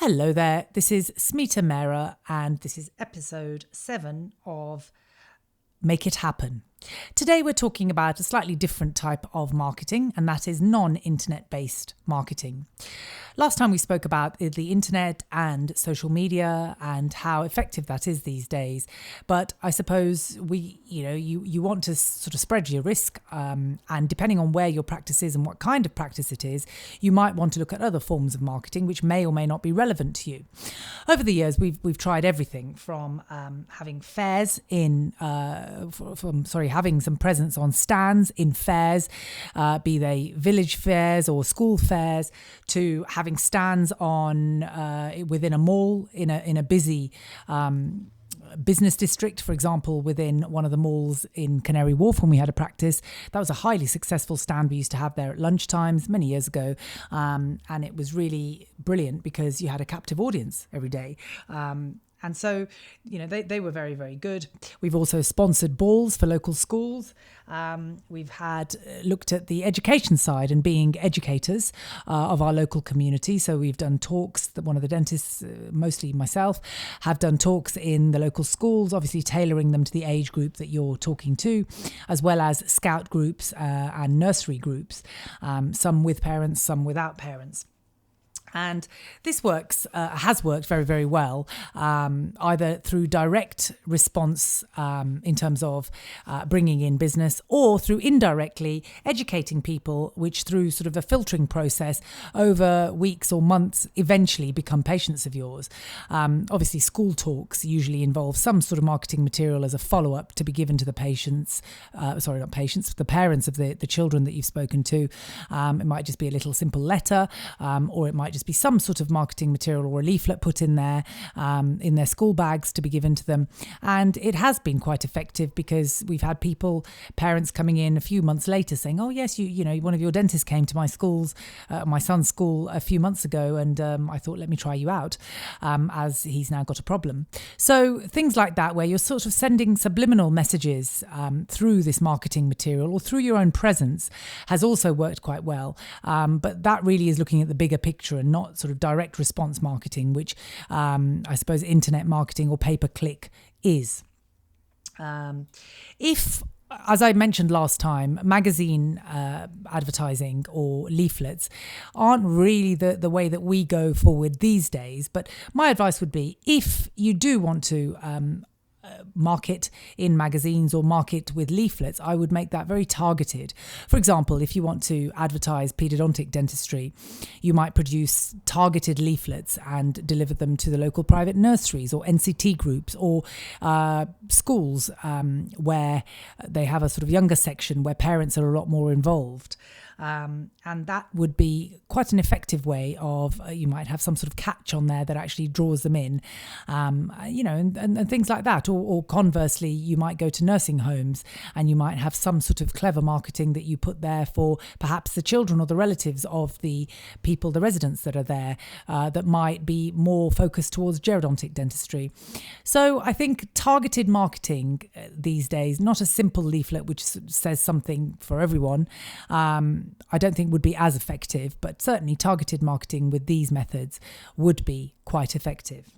Hello there, this is Smita Mehra and this is episode 7 of Make It Happen. Today we're talking about a slightly different type of marketing, and that is non-internet based marketing. Last time we spoke about the internet and social media and how effective that is these days. But I suppose you want to sort of spread your risk, and depending on where your practice is and what kind of practice it is, you might want to look at other forms of marketing which may or may not be relevant to you. Over the years, we've tried everything from having fairs having some presence on stands in fairs, be they village fairs or school fairs, to having stands on within a mall in a busy business district. For example, within one of the malls in Canary Wharf, when we had a practice, that was a highly successful stand we used to have there at lunchtimes many years ago, and it was really brilliant because you had a captive audience every day. And so, they were very, very good. We've also sponsored balls for local schools. We've looked at the education side and being educators of our local community. So we've done talks, that one of the dentists, mostly myself, have done talks in the local schools, obviously tailoring them to the age group that you're talking to, as well as scout groups and nursery groups, some with parents, some without parents. And this has worked very, very well, either through direct response in terms of bringing in business, or through indirectly educating people, which through sort of a filtering process over weeks or months eventually become patients of yours. Obviously, school talks usually involve some sort of marketing material as a follow-up to be given to the the parents of the children that you've spoken to. It might just be a little simple letter, or it might just be some sort of marketing material or a leaflet put in their school bags to be given to them. And it has been quite effective because we've had parents coming in a few months later saying, oh yes, one of your dentists came to my son's school a few months ago, and I thought, let me try you out, as he's now got a problem. So things like that, where you're sort of sending subliminal messages through this marketing material or through your own presence, has also worked quite well. But that really is looking at the bigger picture and not sort of direct response marketing, which I suppose internet marketing or pay-per-click is. If, as I mentioned last time, magazine advertising or leaflets aren't really the way that we go forward these days, but my advice would be, if you do want to market in magazines or market with leaflets, I would make that very targeted. For example, if you want to advertise paediatric dentistry, you might produce targeted leaflets and deliver them to the local private nurseries or NCT groups or schools where they have a sort of younger section where parents are a lot more involved. And that would be quite an effective way of, you might have some sort of catch on there that actually draws them in, and things like that. Or conversely, you might go to nursing homes and you might have some sort of clever marketing that you put there for perhaps the children or the relatives of the people, the residents that are there, that might be more focused towards gerodontic dentistry. So I think targeted marketing these days, not a simple leaflet which says something for everyone, I don't think would be as effective, but certainly targeted marketing with these methods would be quite effective.